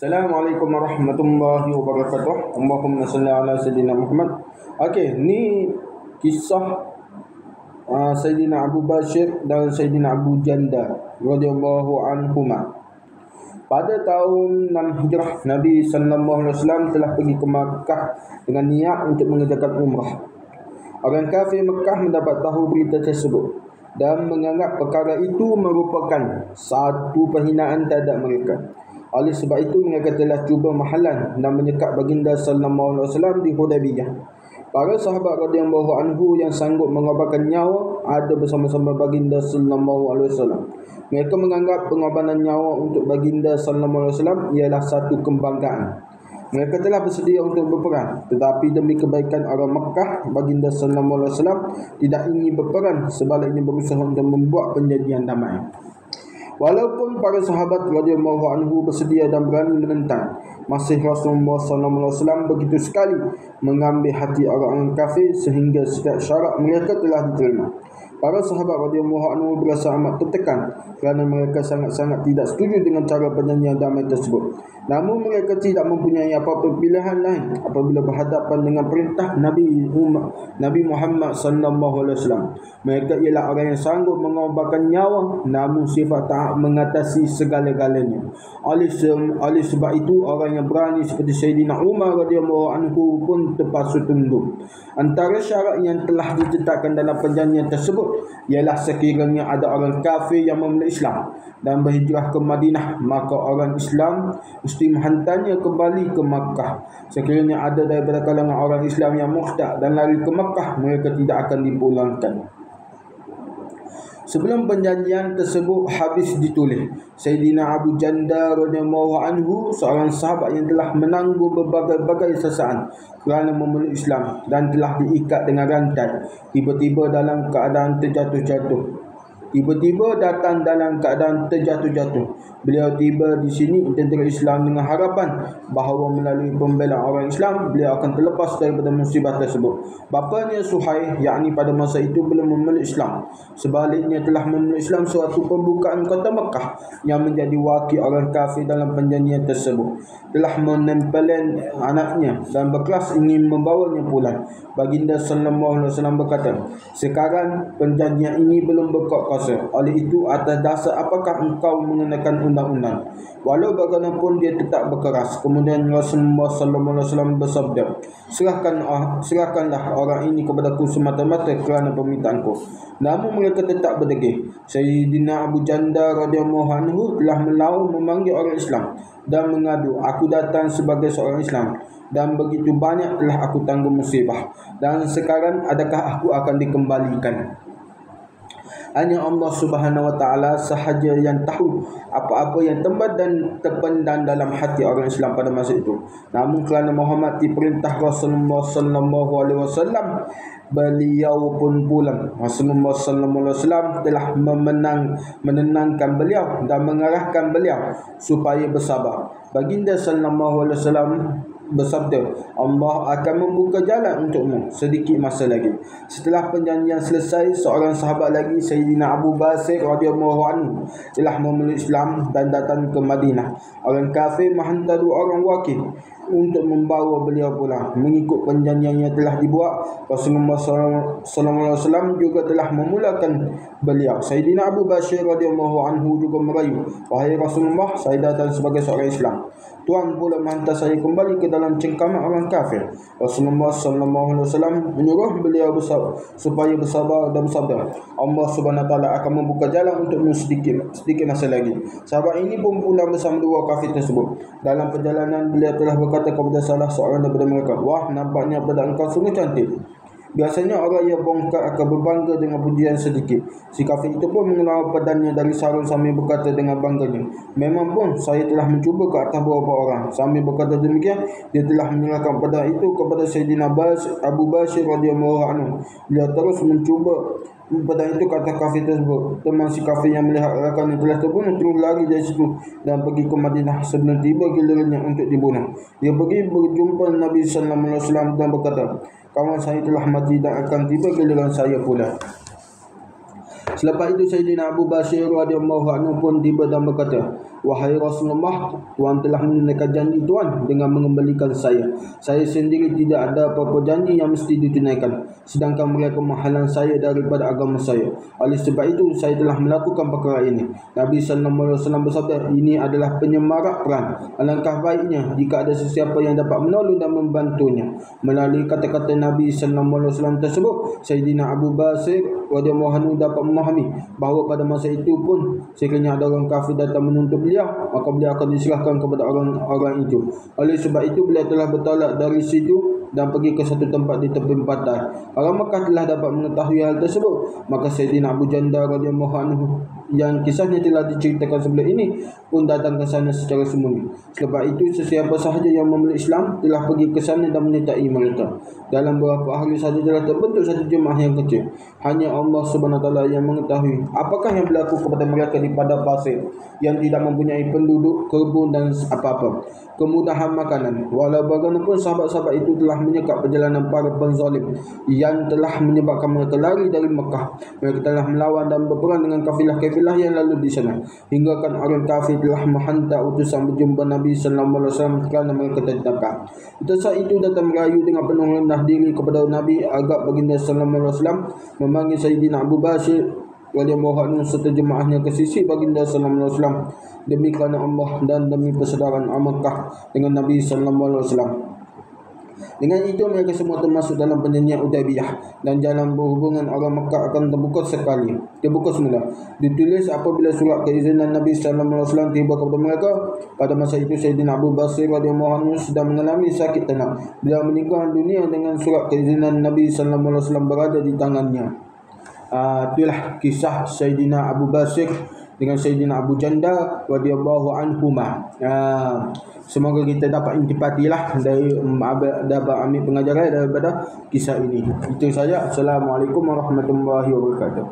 Assalamualaikum warahmatullahi wabarakatuh. Allahumma salli ala Sayyidina Muhammad. Okey, ni kisah Sayyidina Abu Bashir dan Sayyidina Abu Janda radhiyallahu anhuma. Pada tahun 6 Hijrah, Nabi sallallahu alaihi wasallam telah pergi ke Makkah dengan niat untuk mengerjakan umrah. Orang kafir Makkah mendapat tahu berita tersebut dan menganggap perkara itu merupakan satu penghinaan terhadap mereka. Oleh sebab itu mereka telah cuba mahalan dan menyekat baginda sallallahu alaihi wasallam di Hudaybiyah. Para sahabat radhiyallahu anhu yang sanggup mengorbankan nyawa ada bersama-sama baginda sallallahu alaihi wasallam. Mereka menganggap pengorbanan nyawa untuk baginda sallallahu alaihi wasallam ialah satu kebanggaan. Mereka telah bersedia untuk berperang, tetapi demi kebaikan orang Makkah, baginda sallallahu alaihi wasallam tidak ingin berperang, sebaliknya berusaha untuk membuat perjanjian damai. Walaupun para sahabat radhiyallahu anhu bersedia dan berani menentang, masih Rasulullah sallallahu alaihi wasallam begitu sekali mengambil hati orang-orang kafir sehingga setiap syarat mereka telah diterima. Para sahabat radhiyallahu anhu berasa amat tertekan kerana mereka sangat-sangat tidak setuju dengan cara perjanjian damai tersebut. Namun mereka tidak mempunyai apa-apa pilihan lain apabila berhadapan dengan perintah Nabi Muhammad sallallahu alaihi wasallam. Mereka ialah orang yang sanggup mengorbankan nyawa, namun sifat taat mengatasi segala-galanya. Oleh sebab itu orang yang berani seperti Sayyidina Umar radhiyallahu anhu pun terpaksa tunduk. Antara syarat yang telah ditetapkan dalam perjanjian tersebut ialah sekiranya ada orang kafir yang memeluk Islam dan berhijrah ke Madinah, maka orang Islam mesti menghantarnya kembali ke Makkah. Sekiranya ada daripada kalangan orang Islam yang murtad dan lari ke Makkah, mereka tidak akan dipulangkan. Sebelum perjanjian tersebut habis ditulis, Sayyidina Abu Janda radhiyallahu anhu, seorang sahabat yang telah menanggung berbagai-bagai sesaan kerana memeluk Islam dan telah diikat dengan rantai, tiba-tiba datang dalam keadaan terjatuh-jatuh. Beliau tiba di sini tentera Islam dengan harapan bahawa melalui pembelaan orang Islam beliau akan terlepas daripada musibah tersebut. Bapanya Suhail, yakni pada masa itu belum memeluk Islam, sebaliknya telah memeluk Islam suatu pembukaan kota Mekah yang menjadi wakil orang kafir dalam perjanjian tersebut. Telah menempelkan anaknya dan berkeras ingin membawanya pulang. Baginda sallallahu alaihi wasallam berkata, "Sekarang perjanjian ini belum berkuat. Oleh itu, atas dasar apakah engkau mengenakan undang-undang?" Walau bagaimanapun dia tetap berkeras. Kemudian Rasulullah sallallahu alaihi wasallam bersabda, "Serahkanlah orang ini kepadaku semata-mata kerana permintaanku." Namun mereka tetap berdegil. Sayyidina Abu Janda radhiyallahu anhu telah melawan memanggil orang Islam dan mengadu, "Aku datang sebagai seorang Islam dan begitu banyak telah aku tanggung musibah, dan sekarang adakah aku akan dikembalikan?" Hanya Allah Subhanahu wa taala sahaja yang tahu apa-apa yang tempat dan terpendam dalam hati orang Islam pada masa itu. Namun kerana menghormati perintah Rasulullah sallallahu alaihi wasallam, beliau pun pulang. Rasulullah sallallahu alaihi wasallam telah menenangkan beliau dan mengarahkan beliau supaya bersabar. Baginda sallallahu alaihi wasallam bersabda, "Allah akan membuka jalan untukmu sedikit masa lagi." Setelah perjanjian selesai, seorang sahabat lagi, Sayyidina Abu Bashir radhiyallahu anhu, telah memeluk Islam dan datang ke Madinah. Orang kafir menghantar 2 orang wakil untuk membawa beliau pulang. Mengikut perjanjian yang telah dibuat, Rasulullah sallallahu alaihi wasallam juga telah memulakan beliau. Sayyidina Abu Bashir radhiyallahu anhu juga merayu, "Wahai Rasulullah, saya datang sebagai seorang Islam. Tuan pula menghantar saya kembali ke dalam cengkaman orang kafir." Rasulullah sallallahu alaihi wasallam menyuruh beliau supaya bersabar dan bersabda, "Allah Subhanahu wa taala akan membuka jalan untukmu sedikit masa lagi." Sahabat ini pun pulang bersama 2 kafir tersebut. Dalam perjalanan beliau telah berkata kepada salah seorang daripada mereka, "Wah, nampaknya pada engkau sungguh cantik." Biasanya orang yang bongkar akan berbangga dengan pujian sedikit. Si kafir itu pun mengeluarkan pedangnya dari sarung sambil berkata dengan bangganya, "Memang pun saya telah mencuba ke atas beberapa orang." Sambil berkata demikian, dia telah menyerahkan pedang itu kepada Sayyidina Abu Bashir radhiyallahu anhu. Beliau terus mencuba pedang itu ke atas kafir tersebut. Teman si kafir yang melihat rakannya telah terbunuh terus lari dari situ dan pergi ke Madinah sebelum tiba gilirannya untuk dibunuh. Dia pergi berjumpa Nabi sallallahu alaihi wasallam dan berkata, "Kawan saya telah mati dan akan tiba giliran saya pula." Selepas itu Sayyidina Abu Bashir radhiyallahu anhu pun tiba dan berkata, Wahai Rasulullah, Tuhan telah menunaikan janji Tuhan dengan mengembalikan saya. Saya sendiri tidak ada apa-apa janji yang mesti ditunaikan, sedangkan mereka menghalang saya daripada agama saya. Oleh sebab itu, saya telah melakukan perkara ini. Nabi SAW bersabda, ini adalah penyemarak perang. Alangkah baiknya jika ada sesiapa yang dapat menolong dan membantunya. Melalui kata-kata Nabi SAW tersebut, Sayyidina Abu Basir radhiyallahu anhu dapat memahami bahawa pada masa itu pun sekiranya ada orang kafir datang menuntut beliau, maka beliau akan diserahkan kepada orang-orang itu. Oleh sebab itu, beliau telah bertolak dari situ dan pergi ke satu tempat di tepi pantai. Orang Mekah telah dapat mengetahui hal tersebut, maka Sayyidina Abu Jandal radhiyallahu anhu yang kisahnya telah diceritakan sebelum ini pun datang ke sana secara sembunyi. Sebab itu, sesiapa sahaja yang memeluk Islam telah pergi ke sana dan menyertai mereka. Dalam beberapa hari sahaja telah terbentuk satu jemaah yang kecil. Hanya Allah SWT yang mengetahui apakah yang berlaku kepada mereka di padang pasir yang tidak mempunyai penduduk, kebun dan apa-apa. Kemudahan makanan. Walau bagaimanapun sahabat-sahabat itu telah menyekap perjalanan para penzalim yang telah menyebabkan mereka lari dari Mekah. Mereka telah melawan dan berperang dengan kafilah-kafilah yang lalu di sana, hingga kan orang kafir telah menghantar utusan berjumpa Nabi SAW kerana mereka tertangkap. Utusan itu datang merayu dengan penuh rendah diri kepada Nabi agar baginda SAW memanggil Sayyidina Abu Basir radhiyallahu anhu serta jemaahnya ke sisi baginda SAW demi kerana Allah dan demi persaudaraan Makkah dengan Nabi SAW. Dengan itu mereka semua termasuk dalam perjanjian Hudaybiyah, dan jalan berhubungan orang Mekah akan terbuka semula. Ditulis apabila surat keizinan Nabi SAW tiba kepada mereka. Pada masa itu Sayyidina Abu Basir radhiyallahu anhu sedang mengalami sakit tenat. Beliau meninggal dunia dengan surat keizinan Nabi SAW berada di tangannya. Itulah kisah Sayyidina Abu Basir dengan Sayyidina Abu Jandal radhiyallahu anhuma. Semoga kita dapat intipatilah dari dapat ambil pengajaran daripada kisah ini. Itu saja. Assalamualaikum warahmatullahi wabarakatuh.